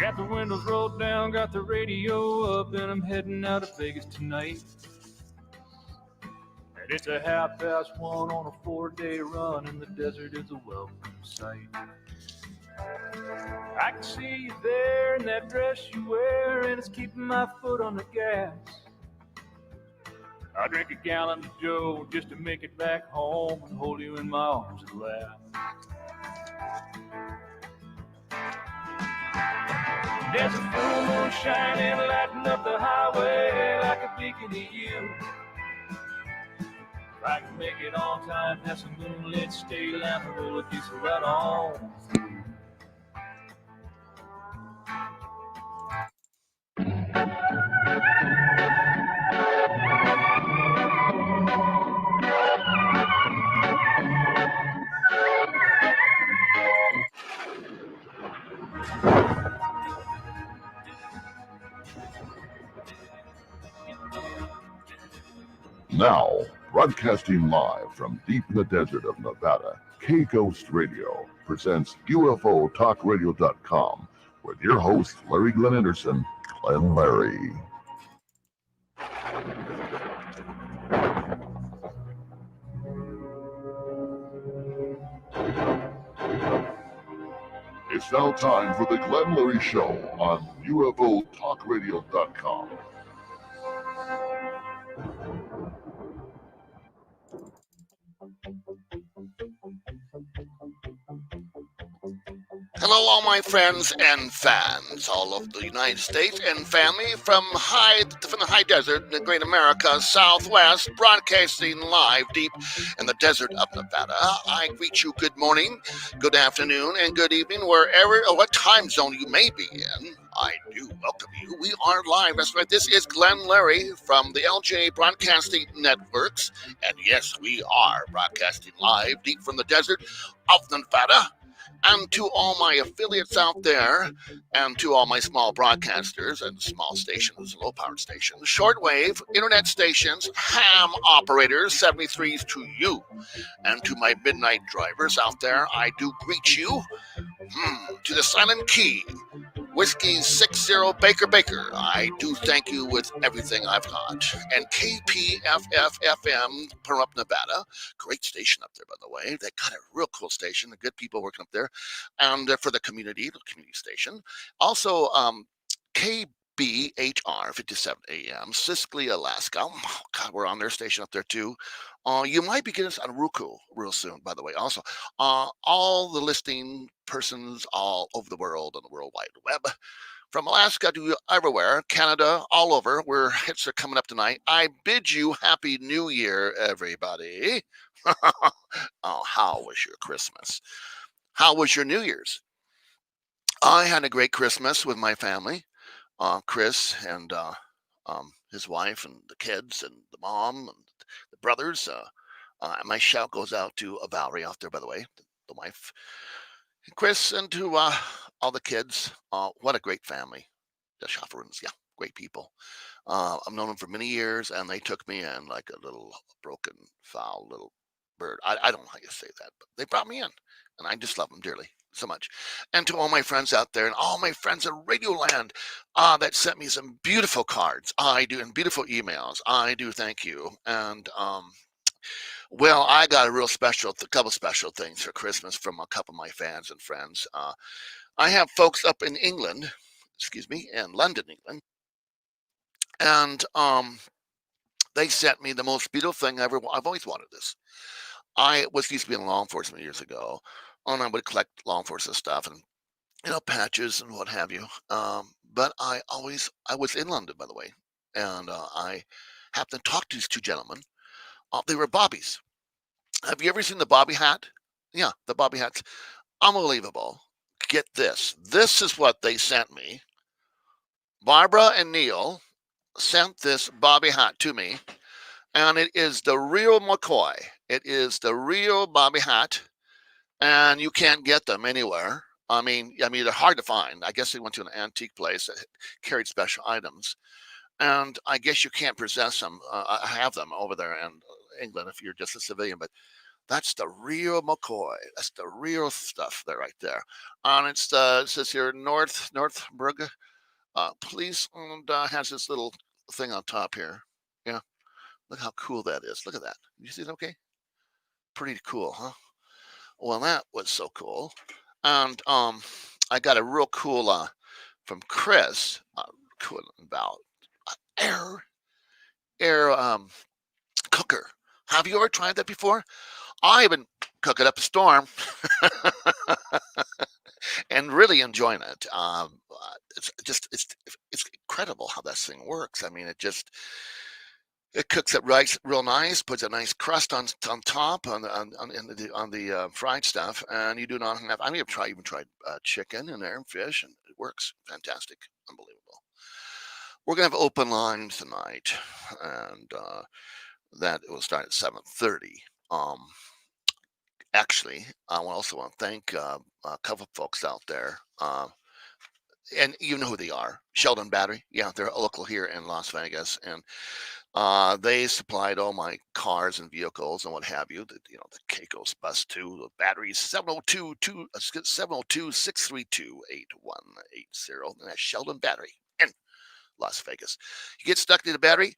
Got the windows rolled down, got the radio up, and I'm heading out of Vegas tonight. And it's a 1:30 on a 4-day run, and the desert is a welcome sight. I can see you there in that dress you wear, and it's keeping my foot on the gas. I drink a gallon of Joe just to make it back home and hold you in my arms at last. There's a full moon shining, lighting up the highway like a beacon to you. If I can make it on time, have some moonlit stay lamp, and we'll just right on through. Now, broadcasting live from deep in the desert of Nevada, K-Ghost Radio presents UFOTalkRadio.com with your host, Larry Glenn Anderson, Glenn Larry. It's now time for the Glenn Larry Show on UFOTalkRadio.com. Hello, all my friends and fans all over the United States and family from the high desert in the great America Southwest, broadcasting live deep in the desert of Nevada. I greet you good morning, good afternoon, and good evening, wherever or what time zone you may be in. I do welcome you. We are live. That's right. This is Glenn Larry from the LJ Broadcasting Networks. And yes, we are broadcasting live deep from the desert of Nevada. And to all my affiliates out there, and to all my small broadcasters and small stations, low-powered stations, shortwave, internet stations, ham operators, 73s to you. And to my midnight drivers out there, I do greet you. To the Silent Key, Whiskey 60 Baker, I do thank you with everything I've got. And KPFF-FM, Pahrump, Nevada, great station up there, by the way. They got a real cool station, the good people working up there. And for the community station. Also, KBHR 57 AM, Siskiyou, Alaska. Oh, God, we're on their station up there, too. You might be getting us on Roku real soon, by the way. Also, all the listing persons all over the world on the World Wide Web, from Alaska to everywhere, Canada, all over, where hits are coming up tonight. I bid you Happy New Year, everybody. Oh, how was your Christmas? How was your New Year's? I had a great Christmas with my family, Chris and his wife and the kids and the mom and the brothers. My shout goes out to Valerie out there, by the way, the wife, and Chris, and to all the kids. What a great family. The Schafferins, yeah, great people. I've known them for many years, and they took me in like a little broken, foul little bird. I don't know how you say that, but they brought me in, and I just love them dearly. So much. And to all my friends out there and all my friends at Radioland that sent me some beautiful cards. I do, and beautiful emails. I do thank you. And well, I got a couple special things for Christmas from a couple of my fans and friends. I have folks up in England, in London, England. And they sent me the most beautiful thing ever. I've always wanted this. I used to be in law enforcement years ago. And I would collect law enforcement stuff and, patches and what have you. But I was in London, by the way, and I happened to talk to these two gentlemen. They were bobbies. Have you ever seen the bobby hat? Yeah, the bobby hats. Unbelievable. Get this. This is what they sent me. Barbara and Neil sent this bobby hat to me, and it is the real McCoy. It is the real bobby hat. And you can't get them anywhere. I mean, they're hard to find. I guess they went to an antique place that carried special items. And I guess you can't possess them, have them over there in England if you're just a civilian. But That's the real McCoy. That's the real stuff there, right there. And it says here Northburg police, and has this little thing on top here. Yeah, look how cool that is. Look at that. You see it? Okay, pretty cool, huh? Well, that was so cool. And I got a real cool from Chris, cool about air air cooker. Have you ever tried that before? I've been cooking up a storm and really enjoying it. It's incredible how this thing works. I mean, it cooks up rice real nice, puts a nice crust on top on the fried stuff, and you do not have. I mean, I've even tried chicken in there and fish, and it works fantastic, unbelievable. We're gonna have open lines tonight, and that will start at 7:30. Actually, I also want to thank a couple folks out there. And you know who they are. Sheldon Battery. Yeah, they're local here in Las Vegas. And they supplied all my cars and vehicles and what have you. The Caicos bus too. The batteries 702-632-8180. And that's Sheldon Battery in Las Vegas. You get stuck to the battery,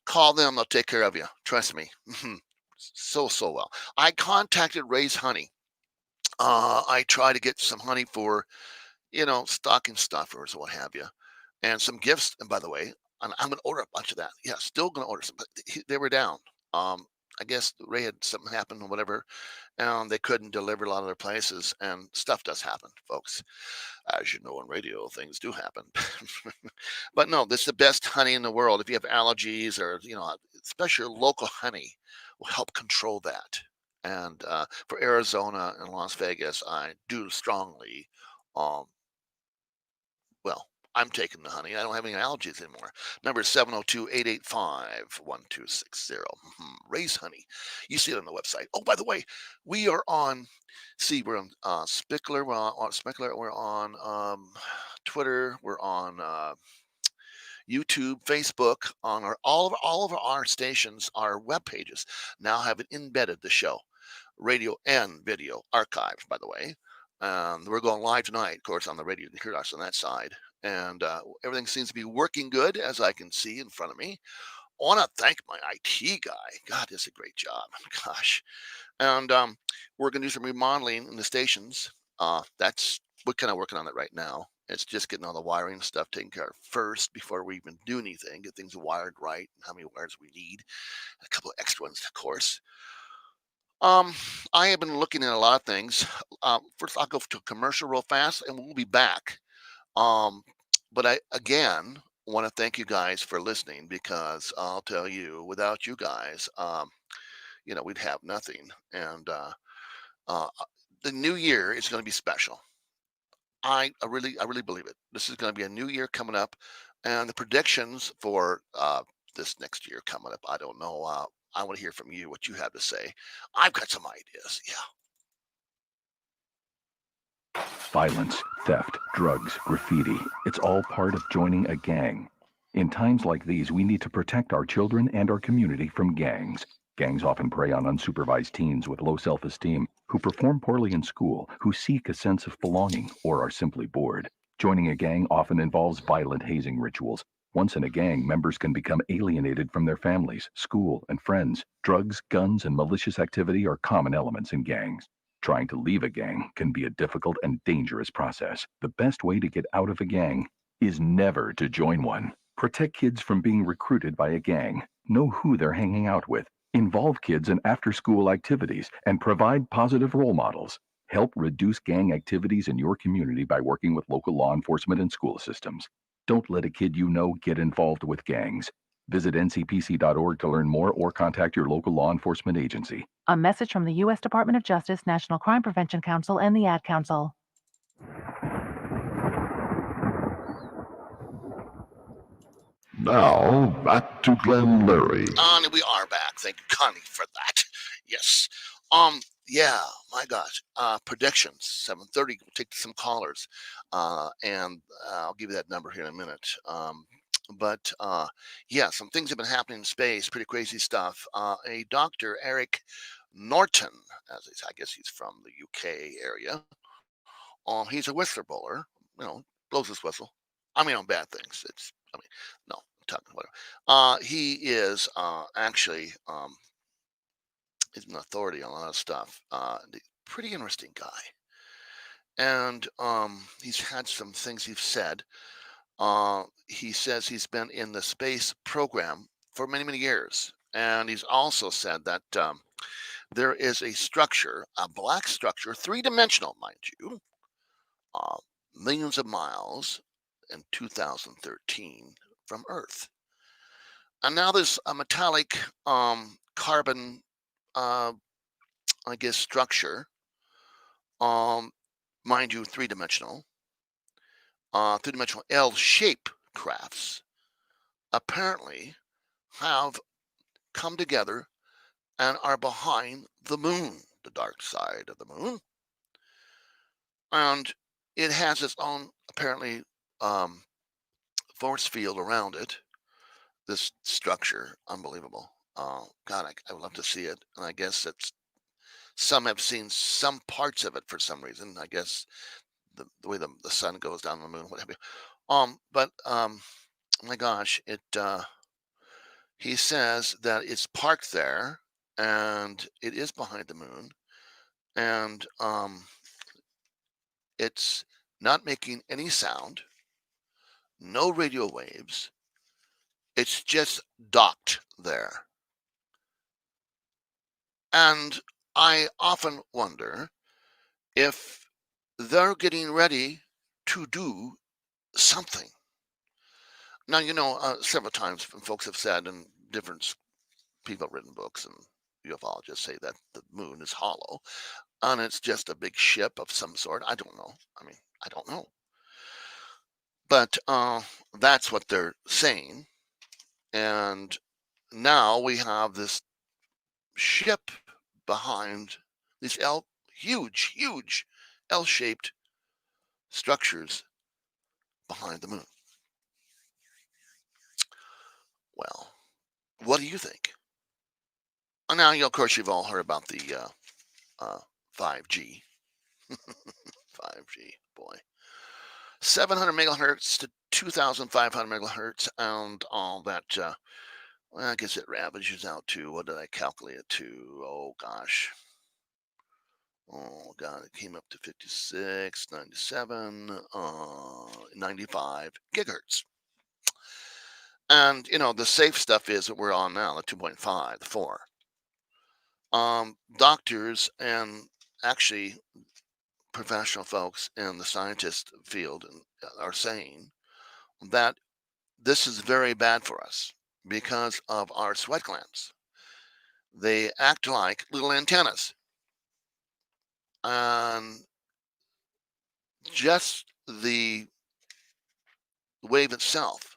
call them. They'll take care of you. Trust me. So well. I contacted Ray's Honey. I try to get some honey for stocking stuffers or what have you, and some gifts. And by the way, I'm going to order a bunch of that. Yeah, still going to order some. But they were down. I guess Ray had something happen or whatever, and they couldn't deliver a lot of their places. And stuff does happen, folks. As you know, in radio, things do happen. But no, this is the best honey in the world. If you have allergies or especially local honey will help control that. And for Arizona and Las Vegas, I do strongly um, well, I'm taking the honey. I don't have any allergies anymore. Number is 702-885-1260. Raise Honey. You see it on the website. Oh, by the way, we are on, we're on Spickler. We're on Spickler. We're on Twitter. We're on YouTube, Facebook, on all of our stations, our web pages now have it embedded the show, radio and video archives, by the way. We're going live tonight, of course, on the radio. You can hear us on that side. And everything seems to be working good, as I can see in front of me. I want to thank my IT guy. God, does a great job. Gosh. And we're going to do some remodeling in the stations. We're kind of working on that right now. It's just getting all the wiring stuff taken care of first before we even do anything. Get things wired right and how many wires we need. And a couple of extra ones, of course. I have been looking at a lot of things. First, I'll go to commercial real fast, and we'll be back. But I again want to thank you guys for listening, because I'll tell you, without you guys, we'd have nothing. And the new year is going to be special. I really believe it. This is going to be a new year coming up, and the predictions for this next year coming up, I don't know. I want to hear from you what you have to say. I've got some ideas. Yeah. Violence, theft, drugs, graffiti. It's all part of joining a gang. In times like these, we need to protect our children and our community from gangs. Gangs often prey on unsupervised teens with low self-esteem, who perform poorly in school, who seek a sense of belonging, or are simply bored. Joining a gang often involves violent hazing rituals. Once in a gang, members can become alienated from their families, school, and friends. Drugs, guns, and malicious activity are common elements in gangs. Trying to leave a gang can be a difficult and dangerous process. The best way to get out of a gang is never to join one. Protect kids from being recruited by a gang. Know who they're hanging out with. Involve kids in after-school activities and provide positive role models. Help reduce gang activities in your community by working with local law enforcement and school systems. Don't let a kid you know get involved with gangs. Visit ncpc.org to learn more or contact your local law enforcement agency. A message from the U.S. Department of Justice, National Crime Prevention Council, and the Ad Council. Now, back to Glenn Leary. And we are back. Thank you, Connie, for that. Yes. Yeah, my gosh. Predictions, 7:30. We'll take some callers. And I'll give you that number here in a minute. But yeah, some things have been happening in space, pretty crazy stuff. A Dr. Eric Norton, I guess he's from the UK area. He's a whistleblower, blows his whistle. I mean, on bad things. No, I'm talking whatever. He is actually is an authority on a lot of stuff. Pretty interesting guy, and he's had some things he's said. He says he's been in the space program for many, many years, and he's also said that there is a structure, a black structure, three-dimensional, mind you, uh, millions of miles in 2013 from Earth. And now there's a metallic carbon, I guess, structure, mind you, three-dimensional L-shape crafts apparently have come together and are behind the moon, the dark side of the moon. And it has its own, apparently, force field around it. This structure, unbelievable. God, I would love to see it. And I guess some have seen some parts of it for some reason. I guess the way the sun goes down the moon, whatever. But my gosh, he says that it's parked there and it is behind the moon, and it's not making any sound, no radio waves. It's just docked there. And I often wonder if they're getting ready to do something. Now, several times folks have said, and different people have written books, and ufologists say that the moon is hollow and it's just a big ship of some sort. I don't know. I don't know. But that's what they're saying. And now we have this ship behind these huge L-shaped structures behind the moon. Well, what do you think? And now, of course, you've all heard about the 5G. 5G, boy. 700 megahertz to 2,500 megahertz, and all that. I guess it averages out to, what did I calculate it to? Oh, gosh. Oh, God, it came up to 56, 97, 95 gigahertz. And, the safe stuff is that we're on now, the 2.5, the 4. Doctors and actually professional folks in the scientist field are saying that this is very bad for us because of our sweat glands. They act like little antennas. And just the wave itself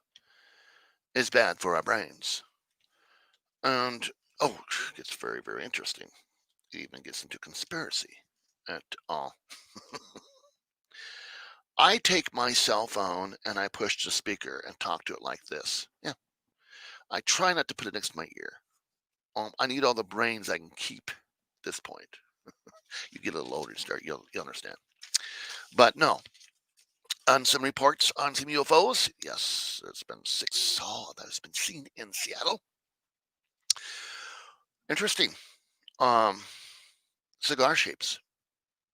is bad for our brains. And, it gets very, very interesting. It even gets into conspiracy at all. I take my cell phone and I push the speaker and talk to it like this. Yeah. I try not to put it next to my ear. I need all the brains I can keep at this point. You get a little older, you'll understand. But no. On some reports on some UFOs, yes, there's been 6 that has been seen in Seattle. Interesting. Cigar shapes.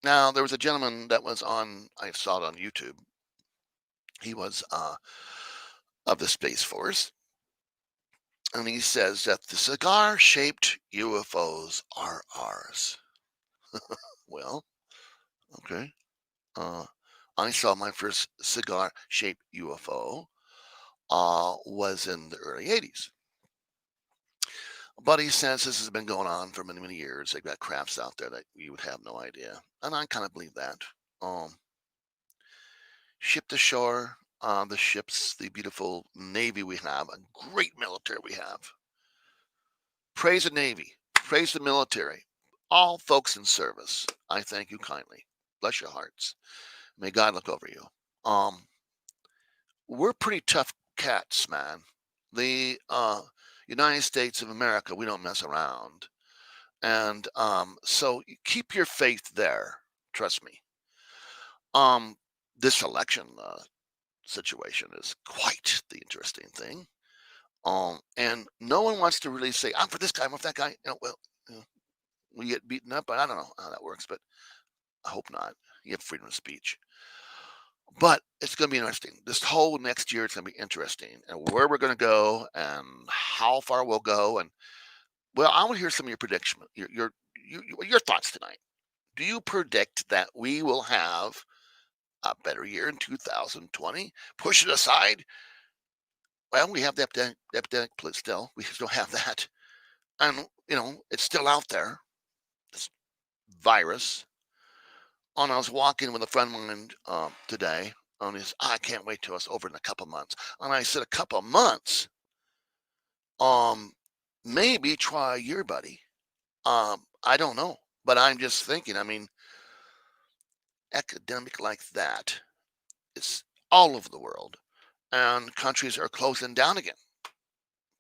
Now, there was a gentleman that was I saw it on YouTube. He was of the Space Force. And he says that the cigar-shaped UFOs are ours. Well, okay. I saw my first cigar-shaped UFO was in the early 80s. But he says this has been going on for many, many years. They've got crafts out there that you would have no idea. And I kind of believe that. Ship to shore, the ships, the beautiful Navy we have, a great military we have. Praise the Navy. Praise the military. All folks in service, I thank you kindly. Bless your hearts. May God look over you. We're pretty tough cats, man. The United States of America, we don't mess around. And so keep your faith there. Trust me. This election situation is quite the interesting thing. And no one wants to really say, I'm for this guy, I'm for that guy. Well, we get beaten up. I don't know how that works, but I hope not. You have freedom of speech. But it's going to be interesting. This whole next year, it's going to be interesting, and where we're going to go, and how far we'll go. And well, I want to hear some of your prediction, your thoughts tonight. Do you predict that we will have a better year in 2020? Push it aside. Well, we have the epidemic still. We still have that, and it's still out there. This virus. And I was walking with a friend of mine today, and I can't wait till it's over in a couple months. And I said, a couple months? Maybe try a year, buddy. I don't know, but I'm just thinking. I mean, epidemic like that is all over the world, and countries are closing down again.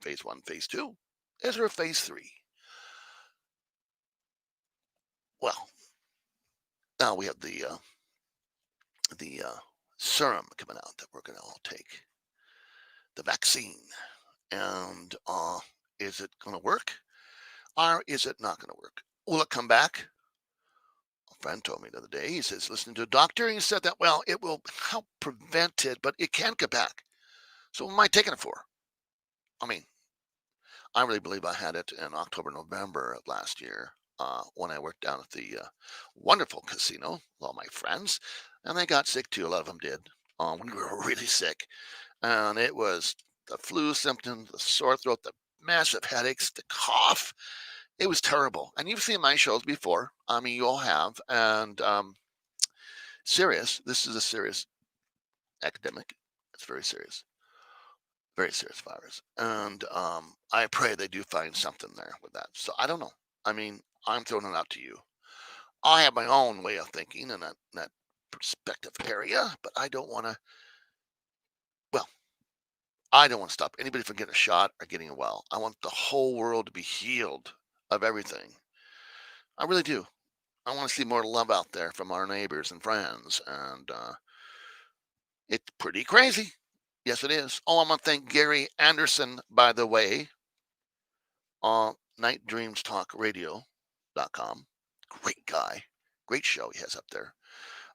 Phase 1, phase 2. Is there a phase 3? Well, now we have the serum coming out that we're going to all take, the vaccine. And is it going to work, or is it not going to work? Will it come back? A friend told me the other day, he says, listening to a doctor, and he said that, well, it will help prevent it, but it can come back. So what am I taking it for? I mean, I really believe I had it in October, November of last year when I worked down at the wonderful casino with all my friends, and they got sick too. A lot of them did when we were really sick. And it was the flu symptoms, the sore throat, the massive headaches, the cough. It was terrible. And you've seen my shows before. I mean, you all have. And serious. This is a serious epidemic. It's very serious virus. And I pray they do find something there with that. So I don't know. I mean, I'm throwing it out to you. I have my own way of thinking in that perspective area, but I don't want to. Well, I don't want to stop anybody from getting a shot or getting well. I want the whole world to be healed of everything. I really do. I want to see more love out there from our neighbors and friends. And it's pretty crazy. Yes, it is. Oh, I'm going to thank Gary Anderson, by the way, on nightdreamstalkradio.com. Great guy. Great show he has up there.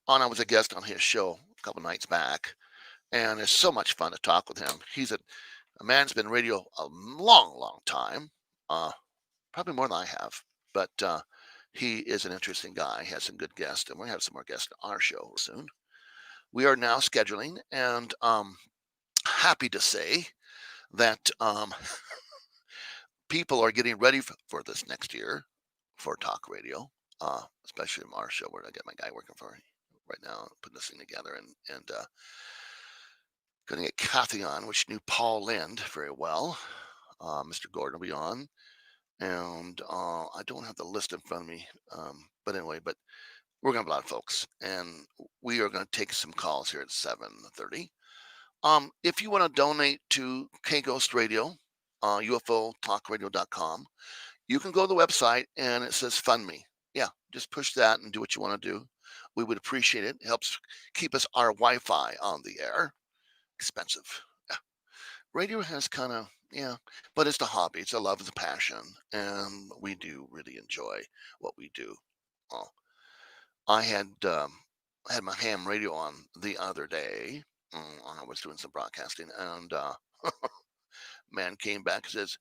And I was a guest on his show a couple nights back. And it's so much fun to talk with him. He's a man's been in radio a long time, probably more than I have. But he is an interesting guy. He has some good guests, and we're going to have some more guests on our show soon. We are now scheduling, and happy to say that people are getting ready for this next year for talk radio, especially in our show where I get my guy working for me right now, putting this thing together, and going to get Kathy on, which knew Paul Lind very well. Mr. Gordon will be on. And I don't have the list in front of me. But anyway, we're going to have a lot of folks. And we are going to take some calls here at 7:30. If you want to donate to K-Ghost Radio, UFOtalkradio.com, you can go to the website and it says Fund Me. Yeah, just push that and do what you want to do. We would appreciate it. It helps keep our Wi-Fi on the air. Expensive. Yeah. Radio has kind of, but it's a hobby. It's a love, it's a passion. And we do really enjoy what we do. I had my ham radio on the other day. I was doing some broadcasting, and man came back and says,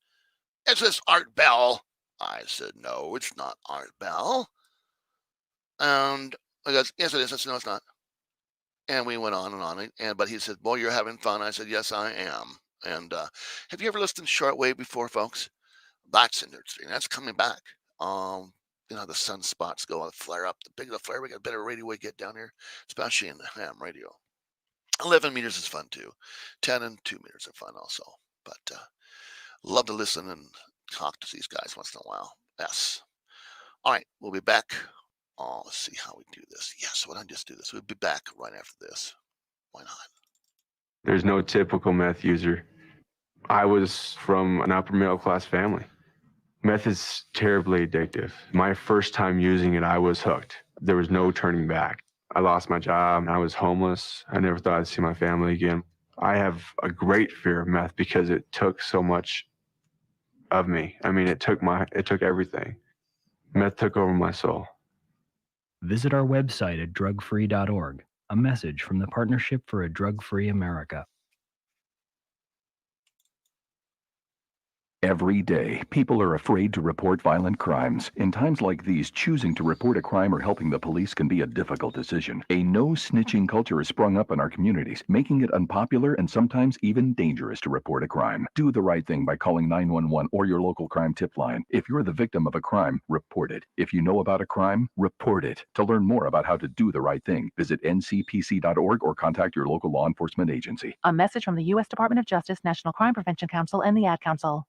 "Is this Art Bell?" I said, "No, it's not Art Bell." And he goes, "Yes, it is." I said, "No, it's not." And we went on and on. But he said, "Boy, you're having fun." I said, "Yes, I am." And have you ever listened to shortwave before, folks? That's interesting. That's coming back. The sunspots go flare up. The bigger the flare, we got better radio we get down here, especially in the ham radio. 11 meters is fun too. 10 and 2 meters are fun also. But love to listen and talk to these guys once in a while. Yes. All right, we'll be back. Let's see how we do this. Yes, why don't I just do this? We'll be back right after this. Why not? There's no typical meth user. I was from an upper middle class family. Meth is terribly addictive. My first time using it, I was hooked. There was no turning back. I lost my job. I was homeless. I never thought I'd see my family again. I have a great fear of meth because it took so much of me. I mean, it took everything. Meth took over my soul. Visit our website at drugfree.org. A message from the Partnership for a Drug-Free America. Every day, people are afraid to report violent crimes. In times like these, choosing to report a crime or helping the police can be a difficult decision. A no-snitching culture has sprung up in our communities, making it unpopular and sometimes even dangerous to report a crime. Do the right thing by calling 911 or your local crime tip line. If you're the victim of a crime, report it. If you know about a crime, report it. To learn more about how to do the right thing, visit ncpc.org or contact your local law enforcement agency. A message from the U.S. Department of Justice, National Crime Prevention Council, and the Ad Council.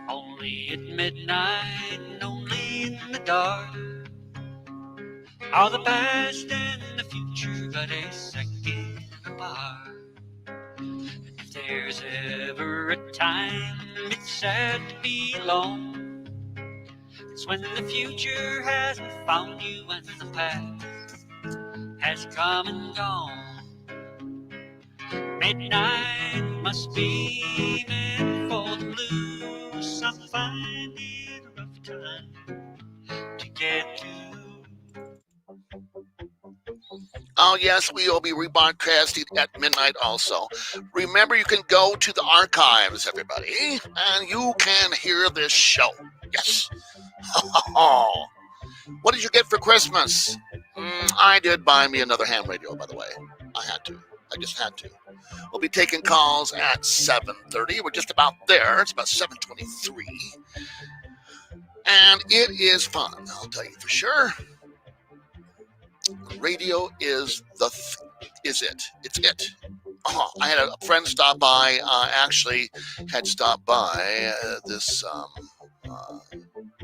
Only at midnight and only in the dark are the past and the future but a second apart. And if there's ever a time it's sad to be alone, it's when the future hasn't found you and the past has come and gone. Midnight must be meant for the blues. Some find it a rough time to get to. Oh, yes, we will be rebroadcasting at midnight also. Remember, you can go to the archives, everybody, and you can hear this show. Yes. What did you get for Christmas? I did buy me another ham radio, by the way. I had to. I just had to. We'll be taking calls at 7:30. We're just about there. It's about 7:23. And it is fun, I'll tell you for sure. Radio is it. It's it. I had a friend stop by, actually had stopped by this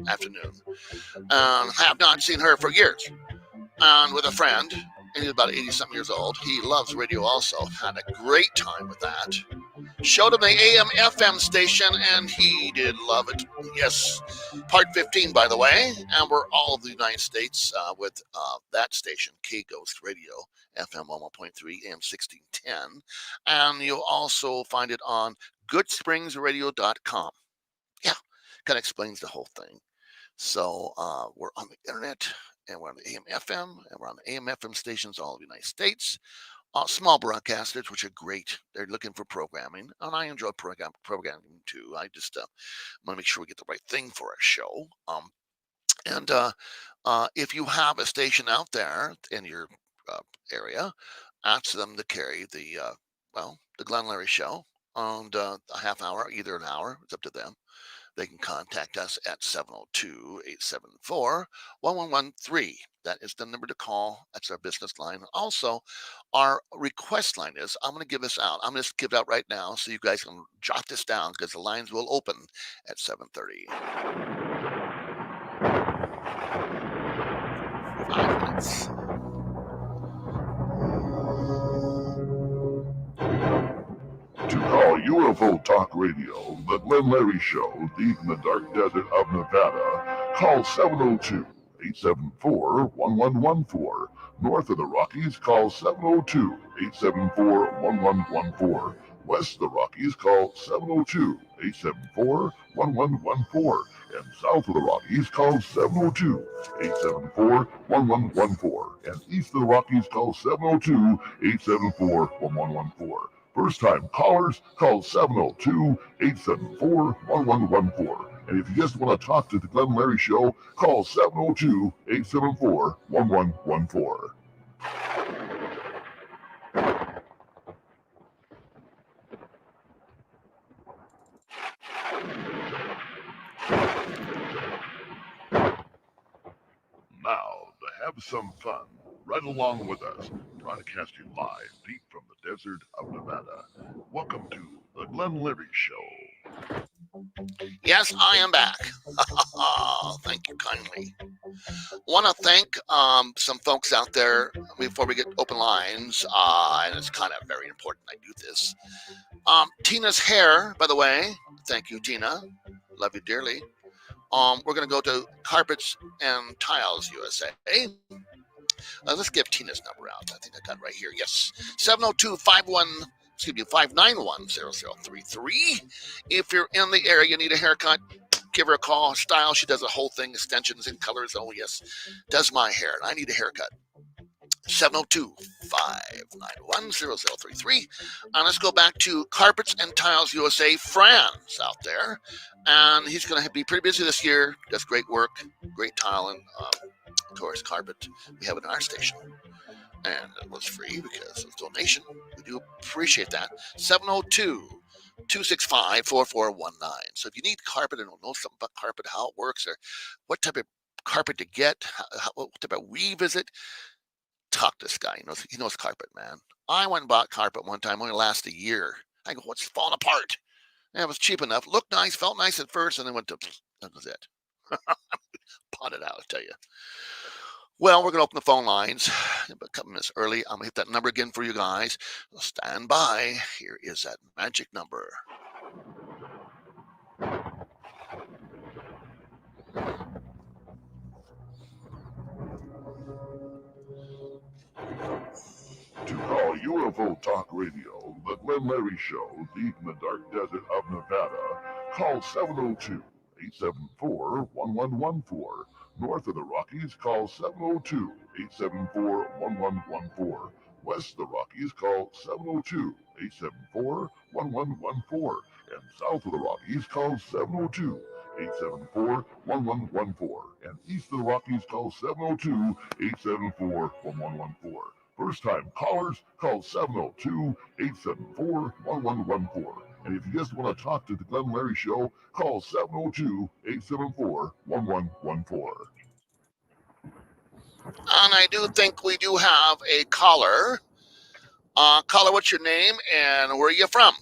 afternoon. Have not seen her for years. And with a friend, and he's about 80-something years old. He loves radio also. Had a great time with that. Showed him the AM FM station, and he did love it. Yes, Part 15, by the way. And we're all of the United States with that station, K Ghost Radio, FM 101.3, AM 1610. And you'll also find it on goodspringsradio.com. Yeah, kind of explains the whole thing. So we're on the internet, and we're on the AM FM, and we're on the AM FM stations all over the United States. Small broadcasters, which are great. They're looking for programming, and I enjoy programming too. I just want to make sure we get the right thing for our show. And if you have a station out there in your area, ask them to carry the Glenn Larry Show on a half hour, either an hour. It's up to them. They can contact us at 702-874-1113. That is the number to call. That's our business line. Also, our request line is, I'm going to give this out. I'm going to give it out right now so you guys can jot this down because the lines will open at 7:30. 5 minutes. To call UFO Talk Radio, the Glenn Larry Show, deep in the dark desert of Nevada, call 702-874-1114. North of the Rockies, call 702-874-1114. West of the Rockies, call 702-874-1114. And south of the Rockies, call 702-874-1114. And east of the Rockies, call 702-874-1114. First-time callers, call 702-874-1114. And if you just want to talk to the Glenn Larry Show, call 702-874-1114. Have some fun right along with us, broadcasting live deep from the desert of Nevada. Welcome to the Glenn Leary Show. Yes, I am back. Thank you kindly. Want to thank some folks out there before we get open lines, and it's kind of very important I do this. Tina's hair, by the way. Thank you, Tina. Love you dearly. We're going to go to Carpets and Tiles USA. Let's give Tina's number out. I think I got it right here. Yes. 591-591-0033. If you're in the area, you need a haircut, give her a call. Style, she does a whole thing, extensions and colors. Oh, yes. Does my hair, and I need a haircut. 702-591-0033. And let's go back to Carpets and Tiles USA. Fran's out there. And he's going to be pretty busy this year. Does great work, great tiling. Of course, carpet we have in our station. And it was free because of donation. We do appreciate that. 702-265-4419. So if you need carpet and don't know something about carpet, how it works, or what type of carpet to get, what type of weave is it, talk to this guy. He knows carpet, man. I went and bought carpet one time, only lasted a year. I go, what's falling apart? And it was cheap enough, looked nice, felt nice at first, and then went to, that was it. Potted out, I tell you. Well, we're going to open the phone lines a couple minutes early. I'm going to hit that number again for you guys. Stand by. Here is that magic number. To call UFO Talk Radio, the Glenn Leary Show, deep in the dark desert of Nevada, call 702-874-1114. North of the Rockies, call 702-874-1114. West of the Rockies, call 702-874-1114. And south of the Rockies, call 702-874-1114. And east of the Rockies, call 702-874-1114. First-time callers, call 702-874-1114. And if you just want to talk to the Glenn Leary Show, call 702-874-1114. And I do think we do have a caller. Caller, what's your name and where are you from?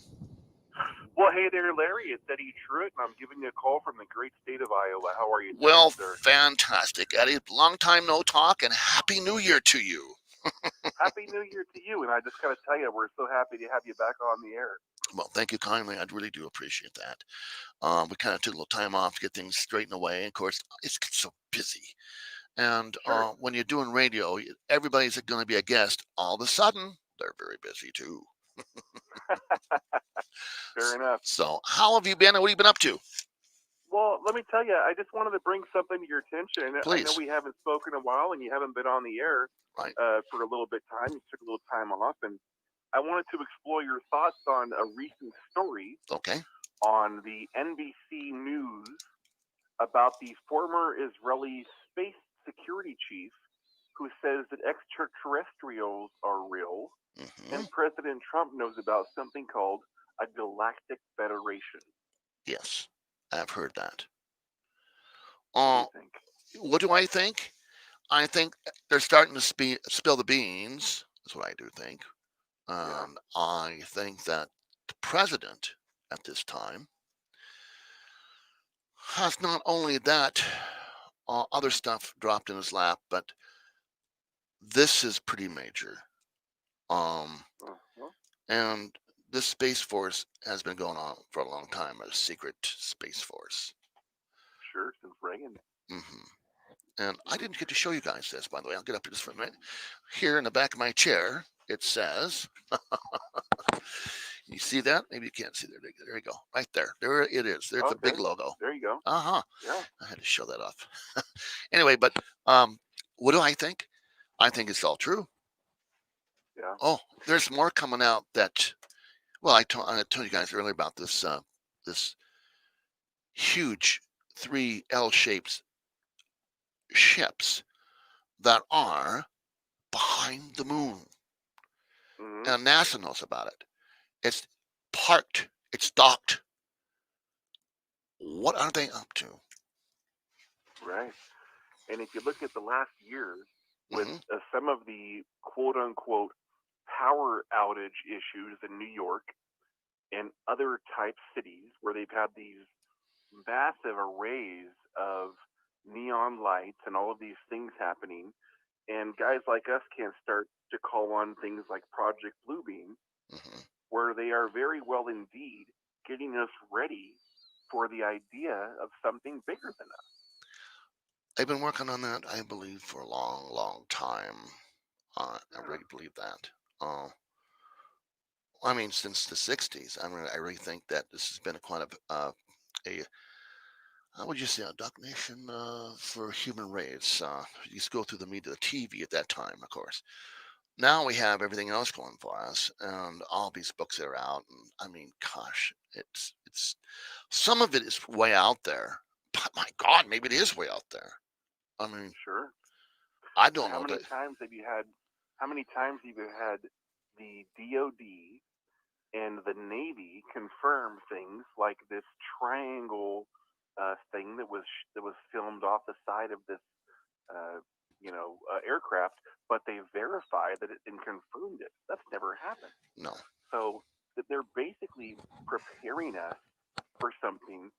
Well, hey there, Larry. It's Eddie Truitt, and I'm giving you a call from the great state of Iowa. How are you today, Well, sir? fantastic, Eddie. Long time no talk, and Happy New Year to you. Happy New Year to you, and I just got to tell you, we're so happy to have you back on the air. Well, thank you kindly. I really do appreciate that. We kind of took a little time off to get things straightened away. And of course, it's so busy. And Sure. when you're doing radio, everybody's going to be a guest. All of a sudden, they're very busy too. Fair enough. So how have you been and what have you been up to? Well, let me tell you, I just wanted to bring something to your attention. Please. I know we haven't spoken in a while, and you haven't been on the air Right. For a little bit time. You took a little time off, and I wanted to explore your thoughts on a recent story Okay. on the NBC News about the former Israeli space security chief who says that extraterrestrials are real, and President Trump knows about something called a galactic federation. Yes, I've heard that. What do you think? What do I think? I think they're starting to spill the beans. That's what I do think. I think that the president at this time has not only that other stuff dropped in his lap, but this is pretty major. And this Space Force has been going on for a long time, a secret Space Force. Sure, since Reagan. And I didn't get to show you guys this, by the way. I'll get up here just for a minute. Here in the back of my chair, it says, you see that? Maybe you can't see there. There you go. Right there. There it is. There's the big logo. There you go. Yeah. I had to show that off. Anyway, but what do I think? I think it's all true. Yeah. Oh, there's more coming out that, well, I told you guys earlier about this this huge 3 L-shaped ships that are behind the moon. And NASA knows about it. It's parked. It's docked. What are they up to? Right. And if you look at the last years, with Mhm. some of the quote unquote power outage issues in New York and other type cities where they've had these massive arrays of neon lights and all of these things happening. And guys like us can start to call on things like Project Bluebeam, Mhm. where they are very well indeed getting us ready for the idea of something bigger than us. They've been working on that, I believe, for a long, long time. I really believe that. I mean, since the '60s. I really think that this has been a kind of a how would you say, a nation for human race. You just go through the media, the TV at that time, of course. Now we have everything else going for us, and all these books that are out. And I mean, gosh, it's some of it is way out there, but my God, maybe it is way out there. I mean, Sure. I But don't know that. how many times have you had the DOD and the Navy confirm things like this triangle thing that was filmed off the side of this uh, aircraft, but they verified that it and confirmed it. That's never happened. No. So they're basically preparing us for something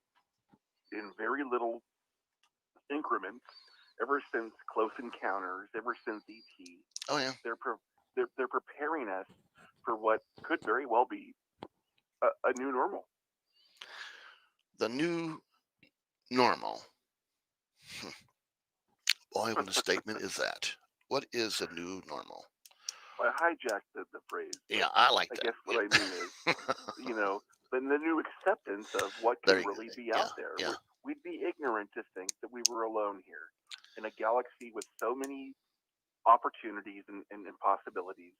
in very little increments. Ever since Close Encounters, ever since ET, Oh yeah. they're preparing us for what could very well be a new normal. The new normal. Boy, what a statement is that? What is the new normal? I hijacked the phrase. Yeah, I like I that. guess what I mean is, you know, the new acceptance of what There can you go. really be Yeah, out there. yeah. We'd be ignorant to think that we were alone here in a galaxy with so many opportunities and possibilities.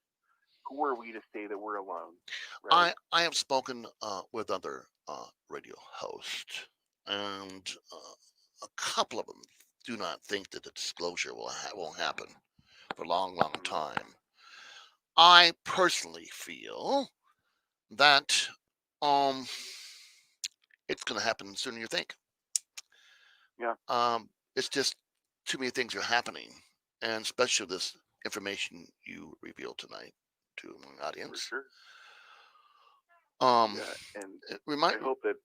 Who are we to say that we're alone, right? I have spoken with other radio hosts, and a couple of them do not think that the disclosure will happen for a long, long time. I personally feel that um, it's going to happen sooner than you think. Yeah, It's just too many things are happening, and especially this information you revealed tonight to my for audience. sure. Um, Yeah, and it I remind hope that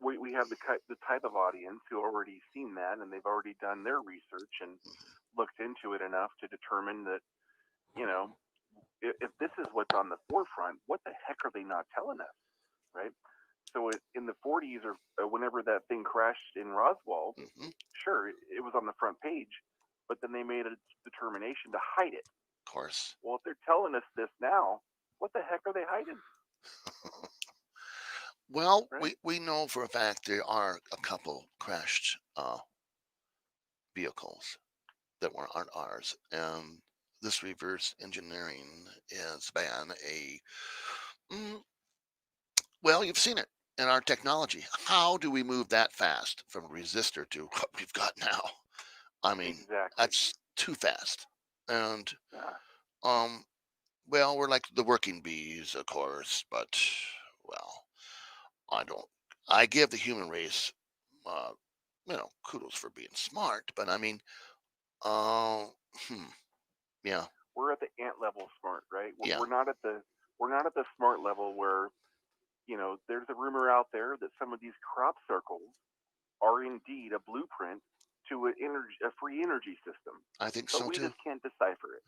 we have the type of audience who already seen that and they've already done their research and looked into it enough to determine that, you know, if this is what's on the forefront, what the heck are they not telling us, right? So in the 40s or whenever that thing crashed in Roswell, Mhm, sure, it was on the front page, but then they made a determination to hide it. of course. Well, if they're telling us this now, what the heck are they hiding, Well, right? we know for a fact there are a couple crashed vehicles that aren't ours, and this reverse engineering has been a mm, well, you've seen it in our technology. How do we move that fast from a resistor to what we've got now? I mean, Exactly. that's too fast. And Yeah. um, well, we're like the working bees, of course, but well, I don't. I give the human race, uh, kudos for being smart, but I mean, uh, hmm, yeah, We're at the ant level smart, right? yeah, We're not at the smart level where there's a rumor out there that some of these crop circles are indeed a blueprint to a free energy system, I think but so we too. just can't decipher it,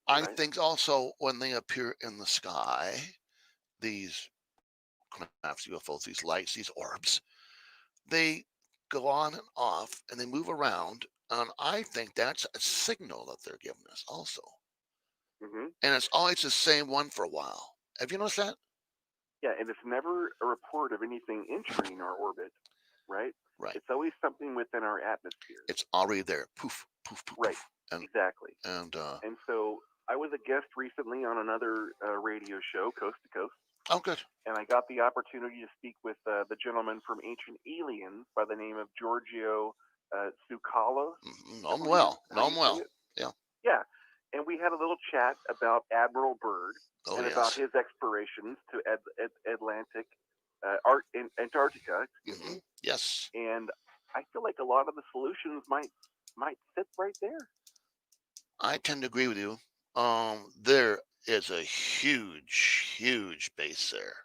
I right? think also when they appear in the sky, these craft UFOs, these lights, these orbs, they go on and off and they move around. And I think that's a signal that they're giving us also. Hmm. And it's always the same one for a while. Have you noticed that? Yeah, and it's never a report of anything entering our orbit, right? Right. It's always something within our atmosphere. It's already there. Poof, poof, poof, Right. poof. And Exactly. and And so I was a guest recently on another radio show, Coast to Coast, oh, good. and I got the opportunity to speak with the gentleman from Ancient Aliens by the name of Giorgio Tsoukalos. Know I them believe is well. how Know you them say well. it. Yeah. Yeah, and we had a little chat about Admiral Byrd Oh and about yes. his explorations to Atlantic, Antarctica, excuse Hmm. me. Yes. And I feel like a lot of the solutions might sit right there. I tend to agree with you. There is a huge base there,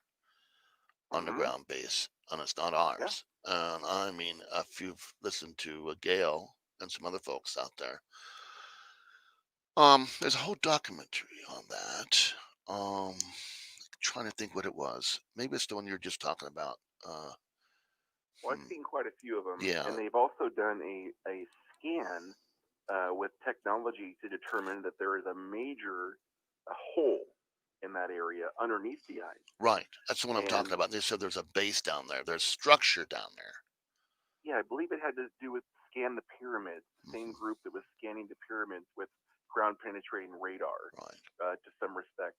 underground base, and it's not ours. And I mean, if you've listened to Gail and some other folks out there, there's a whole documentary on that. Trying to think what it was. Maybe it's the one you're just talking about. Well, I've seen quite a few of them, Yeah. and they've also done a scan with technology to determine that there is a major hole in that area underneath the ice. Right. That's the one I'm talking about. They said there's a base down there. There's structure down there. Yeah, I believe it had to do with scan the pyramids. Same group that was scanning the pyramids with ground penetrating radar, to some respect.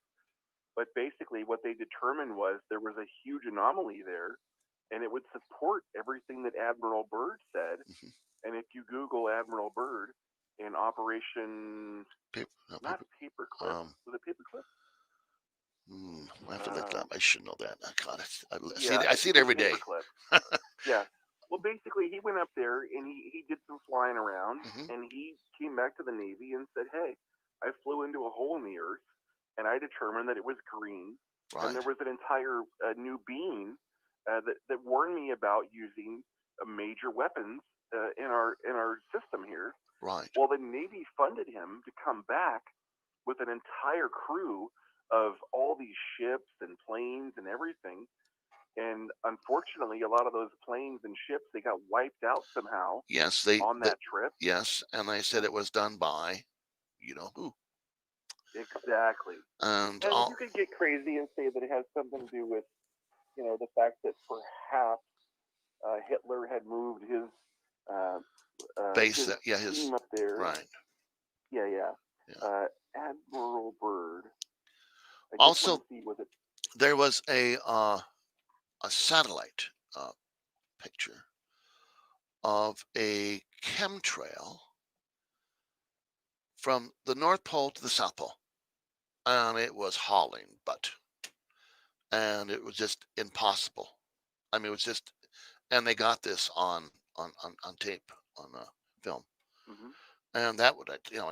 But basically, what they determined was there was a huge anomaly there, and it would support everything that Admiral Byrd said. And if you Google Admiral Byrd in Operation, not Paperclip, was it Paperclip? I have to look that up. I should know that. God, I see it every day. Yeah. Well, basically, he went up there and he did some flying around, and he came back to the Navy and said, "Hey, I flew into a hole in the earth, and I determined that it was green, and there was an entire new being that warned me about using major weapons in our system here." Right. Well, the Navy funded him to come back with an entire crew of all these ships and planes and everything. And unfortunately, a lot of those planes and ships, they got wiped out somehow. Yes, on that trip. Yes, and they said it was done by, you know who. Exactly. And you could get crazy and say that it has something to do with, the fact that perhaps Hitler had moved his base, his team up there. Right. Yeah. Admiral Byrd. Also, there was a satellite picture of a chemtrail from the North Pole to the South Pole, and it was hauling butt, and it was just impossible. I mean, it was just, and they got this on tape, on film, and that would,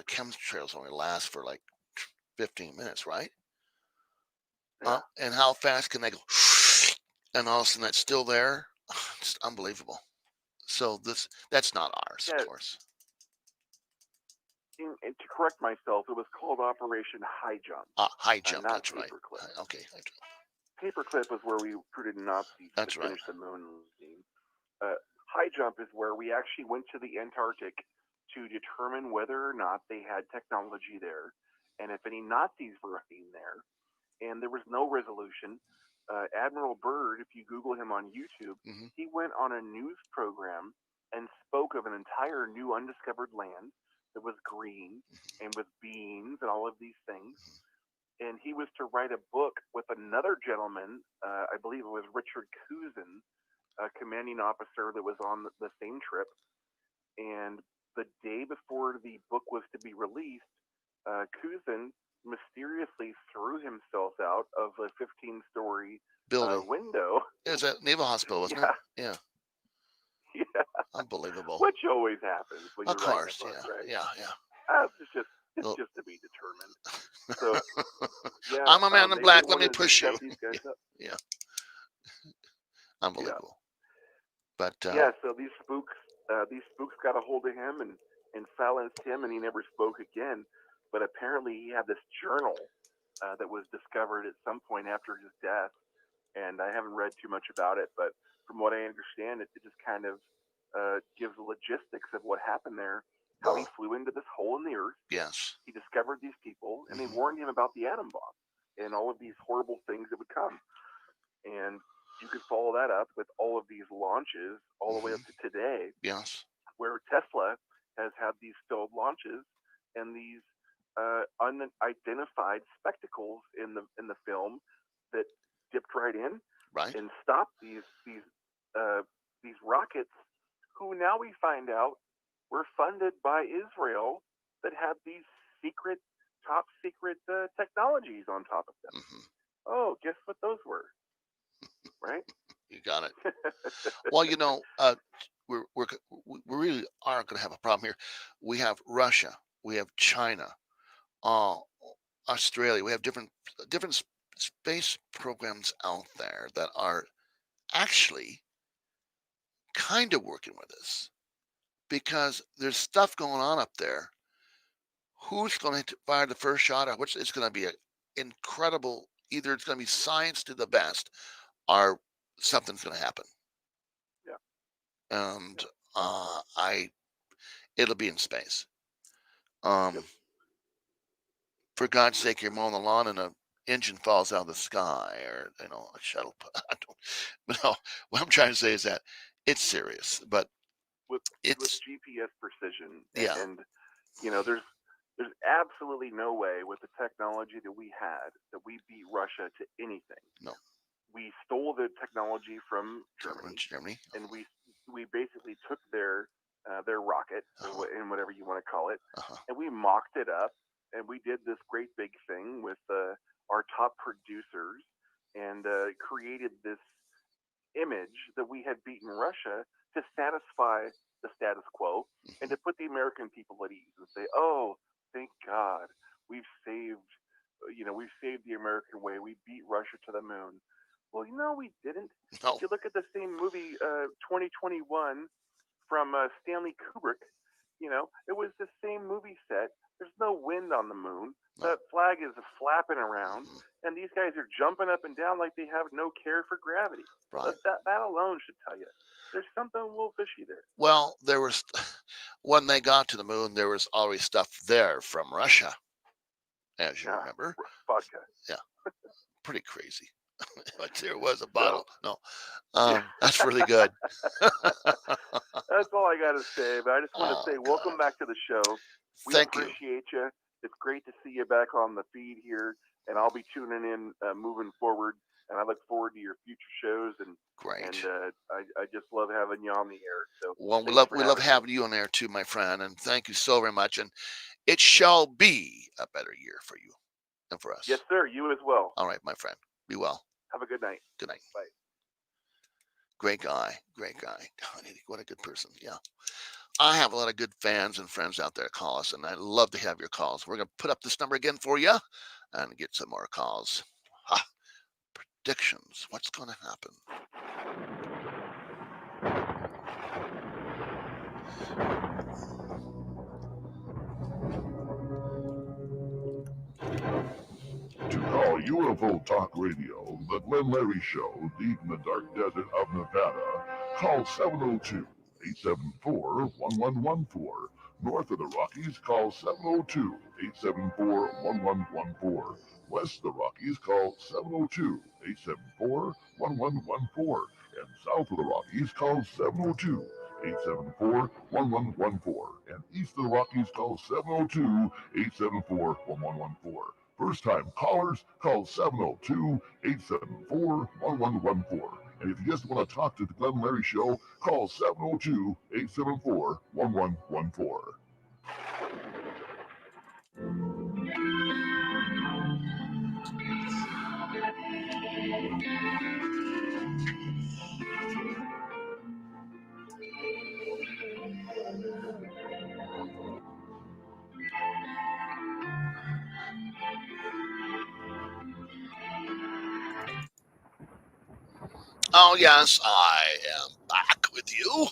chemtrails only last for like 15 minutes, right? And how fast can they go? And all of a sudden, that's still there. It's unbelievable. So that's not ours, of course. And to correct myself, it was called Operation High Jump. High Jump, not that's right. Okay. Paperclip was where we recruited Nazis to finish the moon landing. High Jump is where we actually went to the Antarctic to determine whether or not they had technology there, and if any Nazis were being there. And there was no resolution. Admiral Byrd, if you Google him on YouTube, he went on a news program and spoke of an entire new undiscovered land that was green and with beans and all of these things. And he was to write a book with another gentleman, I believe it was Richard Cousin, a commanding officer that was on the same trip. And the day before the book was to be released, Cousin mysteriously threw himself out of a 15-story building window. It was at Naval Hospital, wasn't it? Yeah. Unbelievable. Which always happens when you're writing a book, right? Yeah. It's just to be determined. So, I'm a man in black. Let me push you. Yeah. Unbelievable. But so these spooks got a hold of him and silenced him, and he never spoke again. But apparently he had this journal that was discovered at some point after his death, and I haven't read too much about it, but from what I understand, it just kind of gives the logistics of what happened there, how he flew into this hole in the earth. Yes. He discovered these people, and they warned him about the atom bomb and all of these horrible things that would come. And you could follow that up with all of these launches all the way up to today. Yes. Where Tesla has had these failed launches and these unidentified spectacles in the film that dipped right in and stopped these rockets, who now we find out were funded by Israel, that had these top secret technologies on top of them. Oh, guess what those were? Right? You got it. Well, we really are going to have a problem here. We have Russia we have China, Australia. We have different space programs out there that are actually kind of working with us because there's stuff going on up there. Who's going to fire the first shot at which it's going to be an incredible, either it's going to be science to the best or something's going to happen. Yeah. And it'll be in space. For God's sake, you're mowing the lawn and an engine falls out of the sky, or a shuttle. No, what I'm trying to say is that it's serious, but with it's GPS precision. Yeah. And there's absolutely no way with the technology that we had that we beat Russia to anything. No. We stole the technology from Germany, and we basically took their rocket, and whatever you want to call it, and we mocked it up, and we did this great big thing with our top producers, and created this image that we had beaten Russia to satisfy the status quo and to put the American people at ease and say, "Oh, thank God, we've saved the American way. We beat Russia to the moon." Well, we didn't. No. If you look at the same movie, 2021, from Stanley Kubrick, it was the same movie set. There's no wind on the moon. No. That flag is flapping around, and these guys are jumping up and down like they have no care for gravity. Right. That alone should tell you there's something a little fishy there. Well, there was, when they got to the moon, there was already stuff there from Russia, as you remember. Vodka. Yeah. Pretty crazy. But there was a bottle. No. That's really good. That's all I got to say. But I just want to say welcome back to the show. We Thank you. appreciate you. It's great to see you back on the feed here, and I'll be tuning in moving forward. And I look forward to your future shows. And Great. And I just love having you on the air. So well, we love having you on there too, my friend. And thank you so very much. And it shall be a better year for you and for us. Yes, sir. You as well. All right, my friend. Be well. Have a good night. Good night. Bye. Great guy. Great guy. God, what a good person. Yeah. I have a lot of good fans and friends out there call us, and I love to have your calls. We're going to put up this number again for you and get some more calls. Predictions. What's going to happen? To call UFO Talk Radio, the Glenn Larry Show, deep in the dark desert of Nevada, call 702-874-1114. North of the Rockies, call 702-874-1114. West of the Rockies, call 702-874-1114. And south of the Rockies, call 702-874-1114. And east of the Rockies, call 702-874-1114. First-time callers, call 702-874-1114. And if you just want to talk to the Glenn Larry Show, call 702-874-1114. Oh, yes, I am back with you.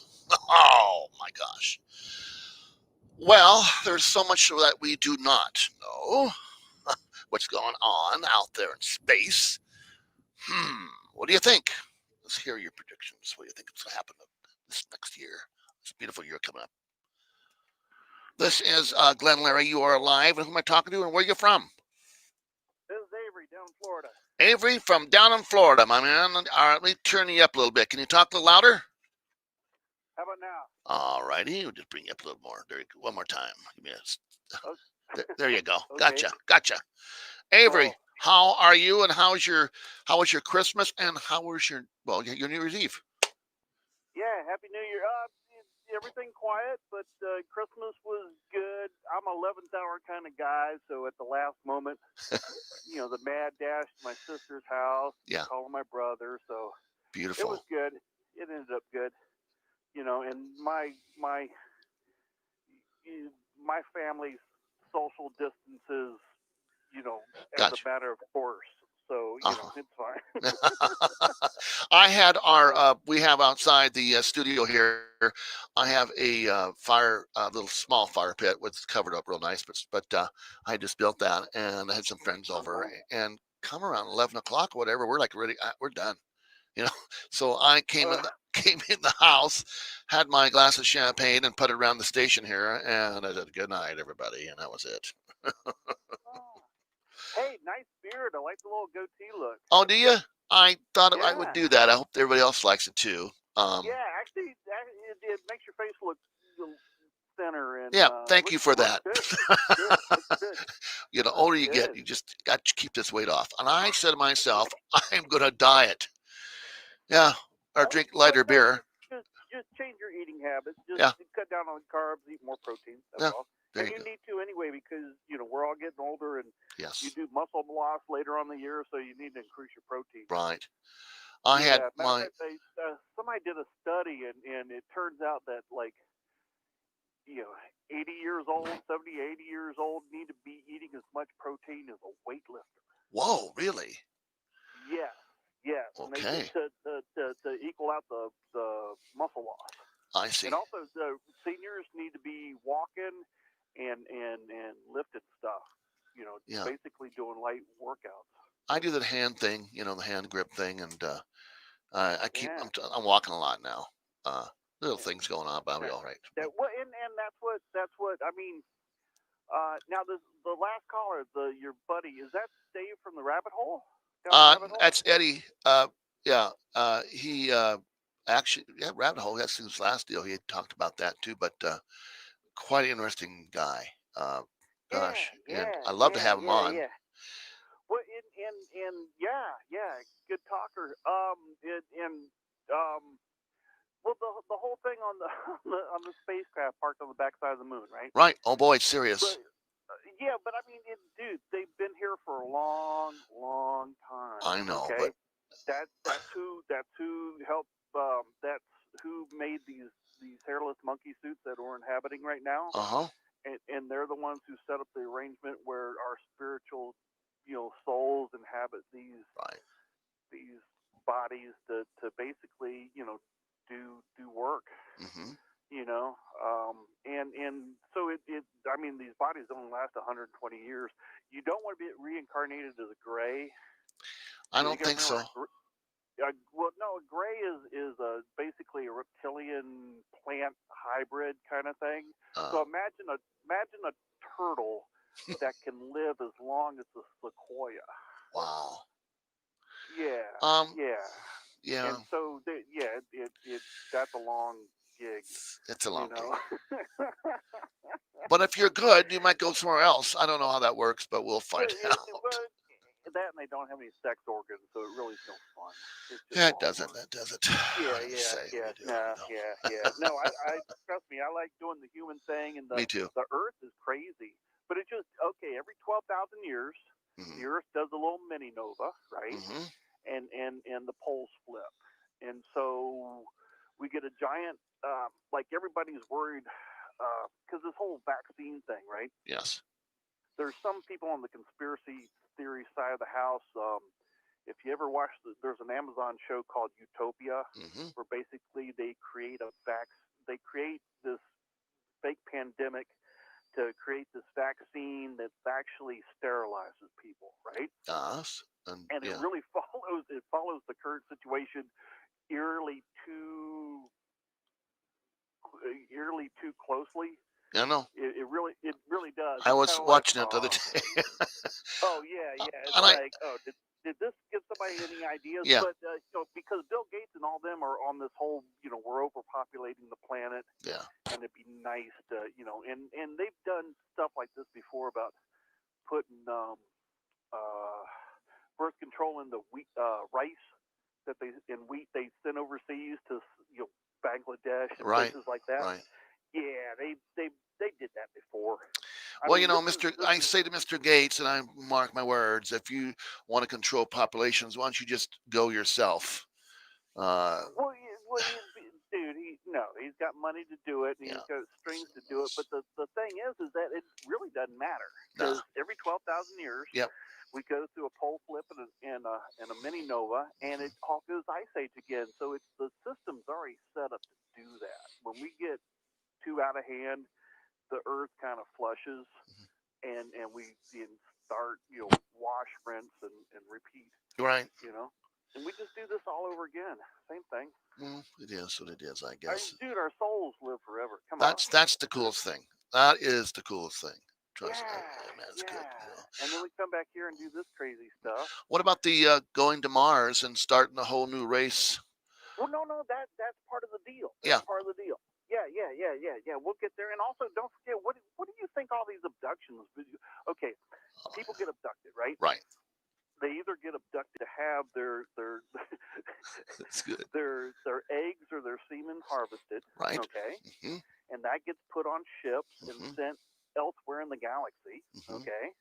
Oh, my gosh. Well, there's so much that we do not know. What's going on out there in space? What do you think? Let's hear your predictions. What do you think is going to happen this next year? It's a beautiful year coming up. This is Glenn Larry. You are live. And who am I talking to, and where are you from? This is Avery down in Florida. Avery from down in Florida, my man. All right, let me turn you up a little bit. Can you talk a little louder? How about now? All righty. We'll just bring you up a little more. There you go. One more time. Give me Okay. there you go. Okay. Gotcha. Avery, how are you, and how was your Christmas, and how was your New Year's Eve? Yeah, Happy New Year. Everything quiet, but Christmas was good. I'm 11th hour kind of guy, so at the last moment, the mad dash to my sister's house, calling my brother. So beautiful. It was good. It ended up good. And my family's social distances, as Gotcha. a matter of course. So, it's fine. I had we have outside the studio here, I have a fire, little small fire pit with covered up real nice, but I just built that and I had some friends over and come around 11 o'clock, whatever. We're like ready. We're done, So I came came in the house, had my glass of champagne and put it around the station here. And I said, good night, everybody. And that was it. Hey, nice beard. I like the little goatee look. Oh, do you? I thought I would do that. I hope everybody else likes it too. Yeah, actually, it makes your face look thinner. And yeah, thank you for that. Good. The older you get, you just got to keep this weight off. And I said to myself, I'm going to diet. Yeah, or drink lighter beer. Just change your eating habits. Just cut down on carbs, eat more protein. That's all. And you need to anyway because we're all getting older, and you do muscle loss later on in the year, so you need to increase your protein. Right. I had my. Somebody did a study, and it turns out that 80 years old, 70, 80 years old need to be eating as much protein as a weightlifter. Whoa, really? Yes. Okay. To equal out the muscle loss. I see. And also, the seniors need to be walking and lifting stuff. Basically doing light workouts. I do the hand thing, the hand grip thing, and I keep. I'm walking a lot now. Little things going on, but I'll be all right. And that's what I mean. Now the last caller, your buddy, is that Dave from the Rabbit Hole? That's Eddie. He actually, Rabbit Hole. That's his last deal. He had talked about that too, but quite an interesting guy. And I'd love to have him on. Yeah. Well, good talker. Well, the whole thing on the spacecraft parked on the backside of the moon, right? Right. Oh boy, it's serious. But I mean, dude, they've been here for a long, long time. I know, okay? but that's who helped. That's who made these hairless monkey suits that we're inhabiting right now. And they're the ones who set up the arrangement where our spiritual, souls inhabit these bodies to basically, do work. Mm-hmm. And so I mean, these bodies only last 120 years. You don't want to be reincarnated as a gray. I don't think so. Well, no, a gray is basically a reptilian plant hybrid kind of thing. So imagine a turtle that can live as long as a sequoia. Wow. Yeah. Yeah. And so that's a long gig. It's a long gig. But if you're good, you might go somewhere else. I don't know how that works, but we'll find out. That and they don't have any sex organs, so it really is no fun. That doesn't. Yeah. No, I trust me. I like doing the human thing, and me too. The Earth is crazy, but it's just every 12,000 years, the Earth does a little mini nova, right? Mm-hmm. And the poles flip, and so we get a giant. Like everybody's worried because this whole vaccine thing, right? Yes. There's some people on the conspiracy theory side of the house. If you ever watch, there's an Amazon show called Utopia, where basically they create this fake pandemic to create this vaccine that actually sterilizes people, right? Yes. And it really follows the current situation eerily too closely. I know. It really does. I was watching it the other day. Oh yeah. It's did this give somebody any ideas? Yeah. But because Bill Gates and all them are on this whole, we're overpopulating the planet. Yeah. And it'd be nice to, and they've done stuff like this before about putting birth control in the wheat rice that they send overseas to Bangladesh and places like that. Right. Yeah, they did that before. I say to Mr. Gates, and I mark my words, if you want to control populations, why don't you just go yourself? Dude, dude. He's got money to do it, and he's got strings to do it. But the thing is that it really doesn't matter because every 12,000 years, we go through a pole flip and a mini nova, and it all goes ice age again. So the system's already set up to do that. When we get too out of hand, the Earth kind of flushes, and we start wash, rinse, and repeat. Right. And we just do this all over again. Same thing. Well, it is what it is, I guess. Dude, our souls live forever. Come on. That's the coolest thing. That is the coolest thing. Trust me, man, it's good. And then we come back here and do this crazy stuff. What about the going to Mars and starting a whole new race? Well, no, that's part of the deal. Part of the deal. Yeah. We'll get there. And also, don't forget, what do you think all these abductions? Okay, people get abducted, right? Right. They either get abducted to have their that's good. their eggs or their semen harvested. Right. Okay. And that gets put on ships and sent elsewhere in the galaxy. Okay.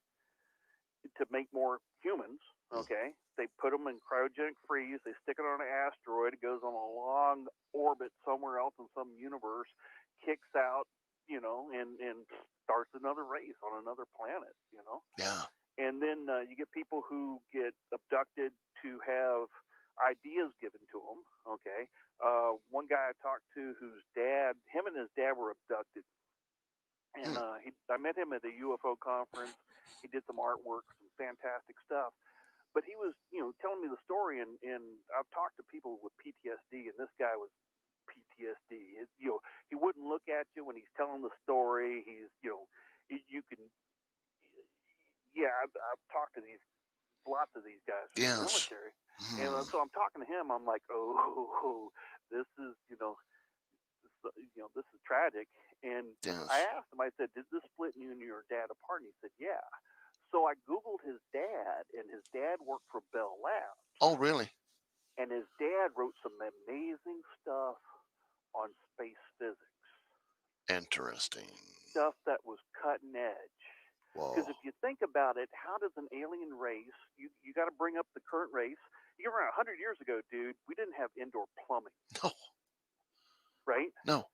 To make more humans. Okay. They put them in cryogenic freeze. They stick it on an asteroid. It goes on a long orbit somewhere else in some universe, kicks out, and starts another race on another planet. Yeah. And then you get people who get abducted to have ideas given to them. Okay. One guy I talked to whose him and his dad were abducted. And I met him at a UFO conference. He did some artwork, some fantastic stuff. But he was, telling me the story, and I've talked to people with PTSD, and this guy was PTSD. He wouldn't look at you when he's telling the story. He's, you can... Yeah, I've talked to lots of these guys from the military, and so I'm talking to him. I'm like, oh, this is, this is tragic. And I asked him. I said, "Did this split you and your dad apart?" And he said, "Yeah." So I Googled his dad, and his dad worked for Bell Labs. Oh, really? And his dad wrote some amazing stuff on space physics. Interesting. Stuff that was cutting edge. Because if you think about it, how does an alien race, you got to bring up the current race. You remember 100 years ago, dude, we didn't have indoor plumbing. No. Right? No.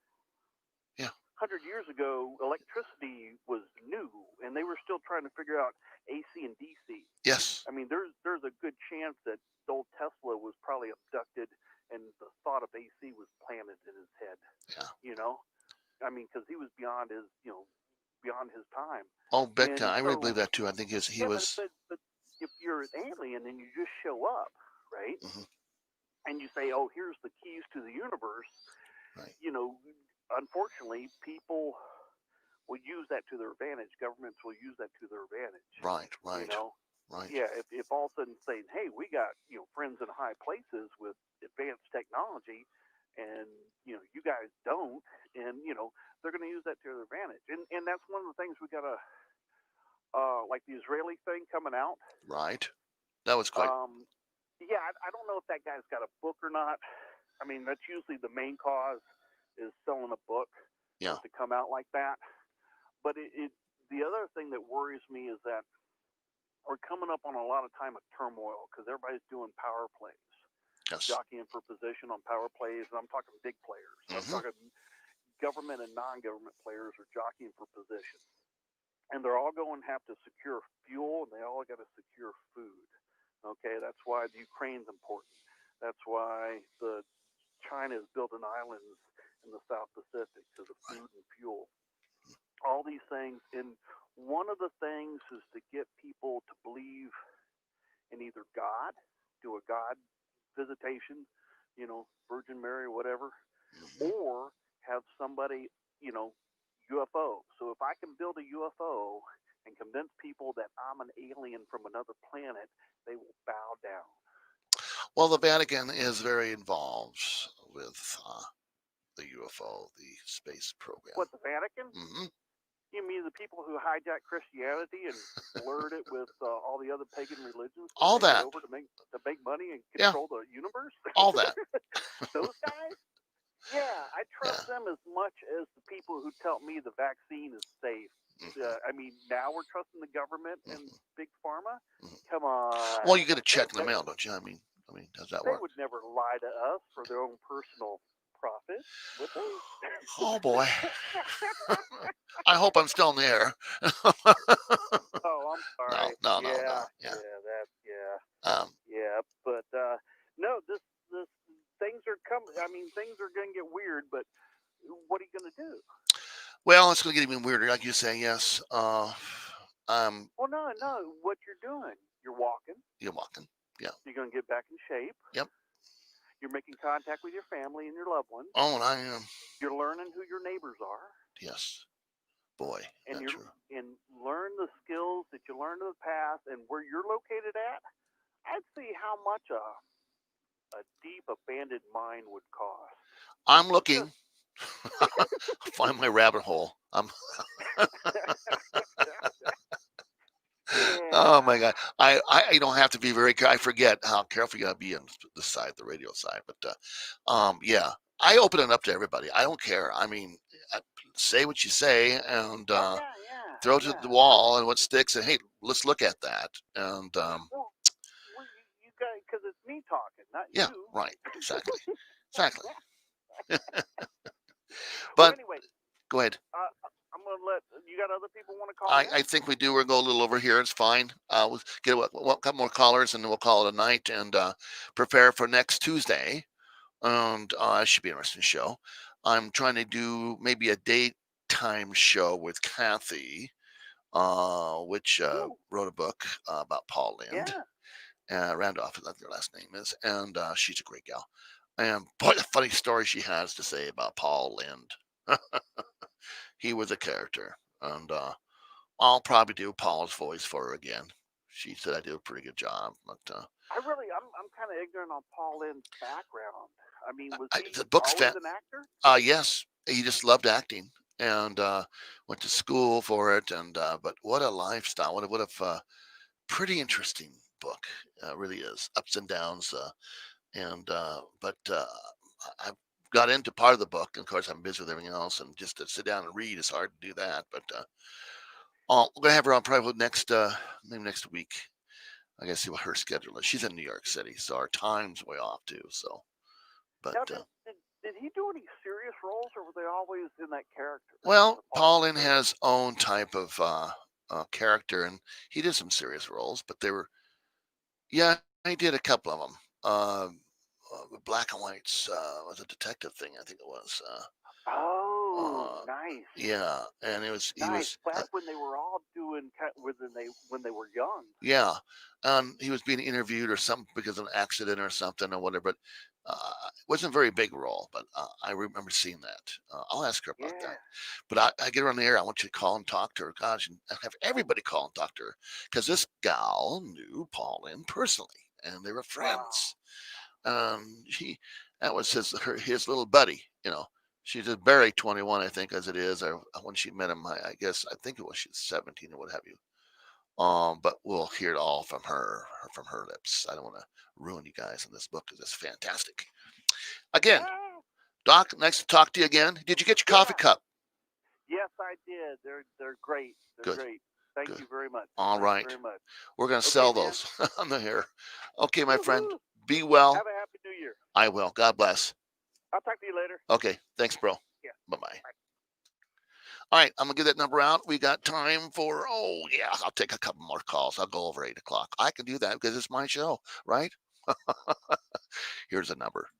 Yeah. 100 years ago, electricity was new, and they were still trying to figure out AC and DC. Yes. I mean, there's a good chance that old Tesla was probably abducted, and the thought of AC was planted in his head. Yeah. I mean, because he was beyond his time. Oh, big time. I really believe that too. I think he was. But if you're an alien and you just show up, right, and you say, "Oh, here's the keys to the universe," right? Unfortunately, people will use that to their advantage. Governments will use that to their advantage. Right. Right. Yeah. If all of a sudden saying, "Hey, we got friends in high places with advanced technology," and you guys don't, and they're going to use that to their advantage. And that's one of the things we got to, like the Israeli thing coming out. Right. That was quite. Yeah, I don't know if that guy's got a book or not. I mean, that's usually the main cause is selling a book. Yeah. To come out like that. But the other thing that worries me is that we're coming up on a lot of time of turmoil because everybody's doing power plays. Yes. Jockeying for position on power plays. And I'm talking big players. I'm talking government and non-government players are jockeying for position. And they're all going to have to secure fuel, and they all got to secure food. Okay, that's why the Ukraine's important. That's why China is building islands in the South Pacific to the food and fuel. All these things. And one of the things is to get people to believe in either God, do a God visitation, Virgin Mary, whatever, or have somebody, UFO. So if I can build a UFO and convince people that I'm an alien from another planet, they will bow down. Well, the Vatican is very involved with the UFO, the space program. What, the Vatican? You mean the people who hijack Christianity and blurred it with all the other pagan religions? All that. Over to make money and control the universe? All that. Those guys? Yeah, I trust them as much as the people who tell me the vaccine is safe. I mean, now we're trusting the government and big pharma? Come on. Well, you get a check in the mail, don't you? I mean, does that work? They would never lie to us for their own personal Prophet with us. Oh boy. I hope I'm still in the air. Oh, I'm sorry. No. Yeah. But no, this things are coming. I mean, things are going to get weird. But what are you going to do? Well, it's going to get even weirder, like you say. Yes. Well, no. What you're doing? You're walking. You're walking. Yeah. You're going to get back in shape. Yep. You're making contact with your family and your loved ones. Oh, and I am. You're learning who your neighbors are. Yes. Boy, and that's true. And learn the skills that you learned in the past and where you're located at. I'd see how much a deep abandoned mine would cost. I'm looking. Find my rabbit hole. Oh my God! I don't have to be very. I forget how careful you gotta be on the side, the radio side. But yeah, I open it up to everybody. I don't care. I mean, say what you say and throw it to the wall and what sticks. And hey, let's look at that. And well, you guys, because it's me talking, not you. Yeah, right. Exactly. But well, anyway, go ahead. I'm going to let you got other people want to call. I think we do. We'll go a little over here. It's fine. We'll get a couple more callers and then we'll call it a night and prepare for next Tuesday. And it should be an interesting show. I'm trying to do maybe a daytime show with Kathy, which wrote a book about Paul Lind. Randolph, that's their last name is, and she's a great gal. And boy, the funny story she has to say about Paul Lind. He was a character, and I'll probably do Paul's voice for her again. She said I did a pretty good job, but I'm kind of ignorant on Paul Lind's background. I mean, was he the book's always an actor? Yes, he just loved acting and went to school for it. And but what a lifestyle! What a pretty interesting book. Really is ups and downs. But I got into part of the book, and of course I'm busy with everything else, and just to sit down and read is hard to do that. But we're gonna have her on probably maybe next week. I gotta see what her schedule is. She's in New York City, so our time's way off too. So, but now, did he do any serious roles, or were they always in that character? Well, Paul Lynn has own type of character, and he did some serious roles, but they were, yeah, he did a couple of them. Black and Whites was a detective thing, I think it was. Nice. Yeah, and it was nice. He was back when they were all doing when they were young. Yeah, he was being interviewed or something because of an accident or something or whatever. But it wasn't a very big role. But I remember seeing that. I'll ask her about that. But I get her on the air. I want you to call and talk to her. Gosh, and have everybody call and talk to her because this gal knew Paul Lynn personally, and they were friends. Wow. That was his little buddy, you know. She's a Barry 21, I think, as it is, or when she met him, I think it was she's 17 or what have you. But we'll hear it all from her lips. I don't want to ruin you guys in this book because it's fantastic. Again, Doc, nice to talk to you again. Did you get your coffee cup? Yes, I did. They're great. They're great. Thank you very much. All right. Thank you very much. We're going to sell those on the air. Okay, my friend. Be well. Have a happy New Year. I will. God bless. I'll talk to you later. Okay. Thanks, bro. Yeah. Bye-bye. Bye. All right. I'm going to give that number out. We got time for, I'll take a couple more calls. I'll go over 8 o'clock. I can do that because it's my show, right? Here's the number.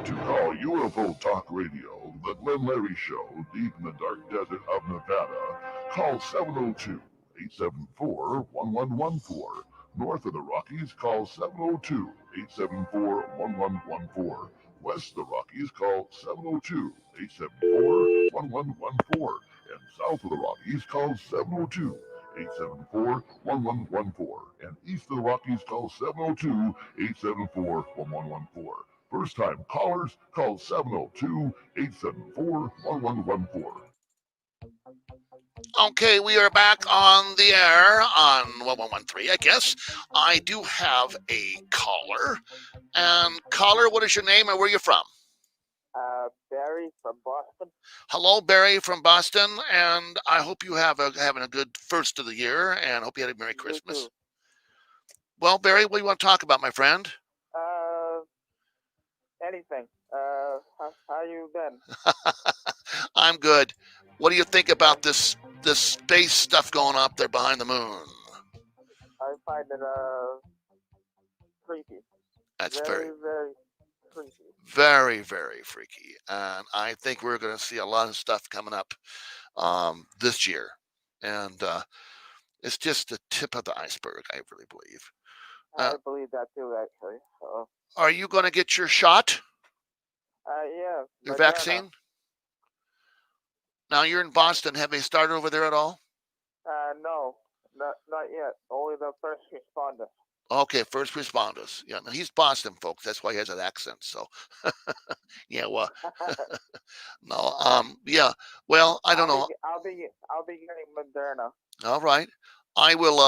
To call UFO Talk Radio, the Glenn Larry Show, deep in the dark desert of Nevada, call 702-874-1114. North of the Rockies, call 702-874-1114. West of the Rockies, call 702-874-1114. And south of the Rockies, call 702-874-1114. And east of the Rockies, call 702-874-1114. First time callers, call 702-874-1114. Okay, we are back on the air on 1113, I guess. I do have a caller. And caller, what is your name and where are you from? Barry from Boston. Hello, Barry from Boston, and I hope you having a good first of the year, and hope you had a Merry Christmas. Too. Well, Barry, what do you want to talk about, my friend? Anything. How you been? I'm good. What do you think about this space stuff going up there behind the moon? I find it creepy. That's very creepy. Very, very freaky. And I think we're going to see a lot of stuff coming up this year. And it's just the tip of the iceberg, I really believe. I believe that too, actually. So. Are you going to get your shot? Yeah. Your vaccine? Now you're in Boston. Have they started over there at all? No, not yet. Only the first responders. Okay, first responders. Yeah, now he's Boston, folks. That's why he has that accent. So, yeah, well, no, yeah. Well, I don't know. I'll be getting Moderna. All right, I will.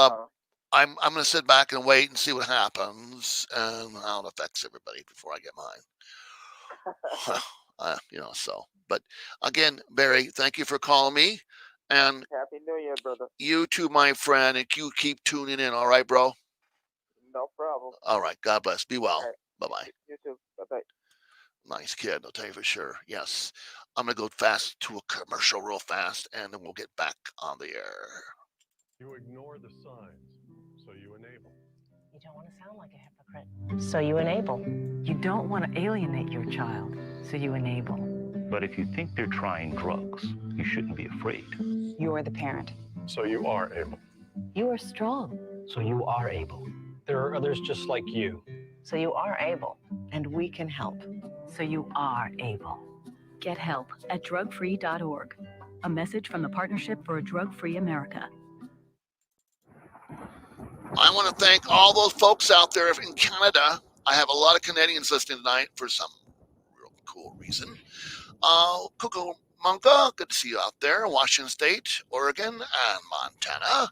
I'm going to sit back and wait and see what happens and how it affects everybody before I get mine. So. But again, Barry, thank you for calling me. And Happy New Year, brother. You too, my friend, and you keep tuning in. All right, bro. No problem. All right. God bless. Be well. Right. Bye-bye. You too. Bye-bye. Nice kid. I'll tell you for sure. Yes. I'm going to go fast to a commercial real fast, and then we'll get back on the air. You ignore the signs, so you enable. You don't want to sound like a hypocrite, so you enable. You don't want to alienate your child, so you enable. But if you think they're trying drugs, you shouldn't be afraid. You are the parent. So you are able. You are strong. So you are able. There are others just like you. So you are able. And we can help. So you are able. Get help at drugfree.org. A message from the Partnership for a Drug-Free America. I want to thank all those folks out there in Canada. I have a lot of Canadians listening tonight for some real cool reason. Cucamonga, good to see you out there in Washington State, Oregon, and Montana.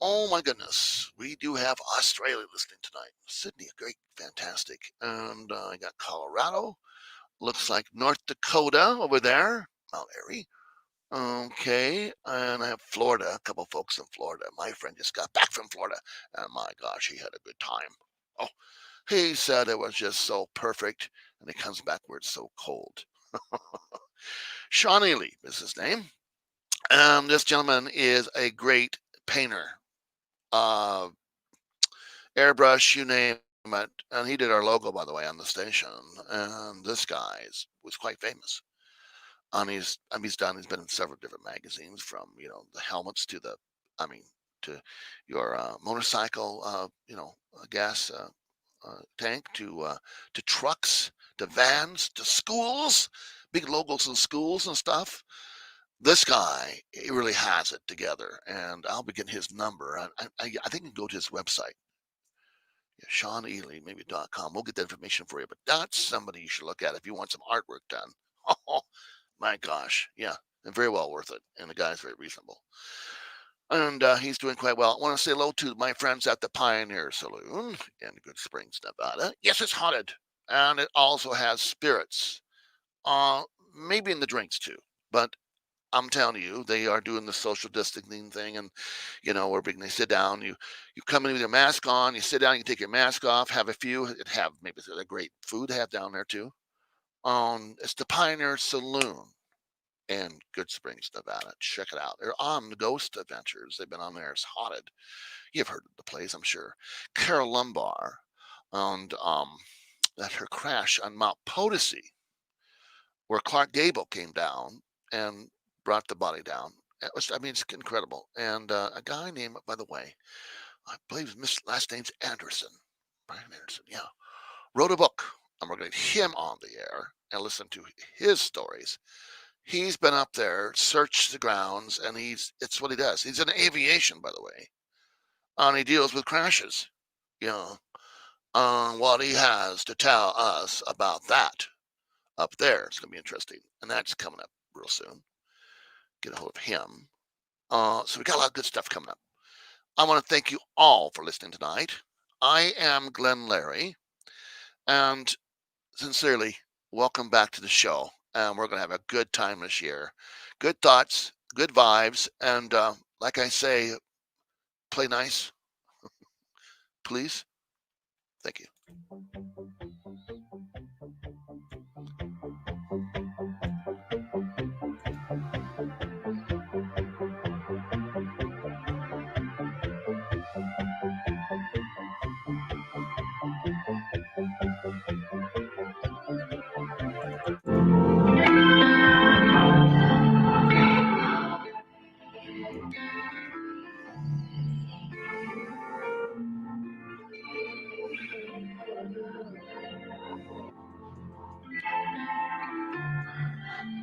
Oh my goodness, we do have Australia listening tonight. Sydney, great, fantastic. And I got Colorado. Looks like North Dakota over there, Mount Airy. Okay, and I have Florida, a couple folks in Florida. My friend just got back from Florida, and my gosh, he had a good time. Oh, he said it was just so perfect, and he comes back where it's so cold. Sean Ely is his name. This gentleman is a great painter. Airbrush, you name it. And he did our logo, by the way, on the station. And this guy was quite famous. And he's been in several different magazines, from, the helmets to to your motorcycle, gas tank, to trucks, to vans, to schools, big logos in schools and stuff. This guy, he really has it together, and I'll be getting his number. I think you can go to his website, SeanEaly.com. We'll get that information for you, but that's somebody you should look at if you want some artwork done. Oh, my gosh, yeah, and very well worth it, and the guy's very reasonable. And he's doing quite well. I want to say hello to my friends at the Pioneer Saloon in Good Springs, Nevada. Yes, it's haunted, and it also has spirits, maybe in the drinks too, but I'm telling you, they are doing the social distancing thing, and where they sit down, you come in with your mask on, you sit down, you take your mask off, have a few, maybe a great food to have down there too. It's the Pioneer Saloon in Good Springs, Nevada. Check it out. They're on the Ghost Adventures. They've been on there. It's haunted. You've heard of the place, I'm sure. Carol Lumbar, and at her crash on Mount Potosi, where Clark Gable came down and brought the body down. It's incredible. And a guy named, by the way, I believe his last name's Anderson. Brian Anderson, yeah. Wrote a book. And we're going to get him on the air and listen to his stories. He's been up there, searched the grounds, and it's what he does. He's in aviation, by the way. And he deals with crashes. What he has to tell us about that up there. It's going to be interesting. And that's coming up real soon. Get a hold of him. So we got a lot of good stuff coming up. I want to thank you all for listening tonight. I am Glenn Larry, and sincerely welcome back to the show. and we're going to have a good time this year. Good thoughts, good vibes, and like I say, play nice, please. Thank you.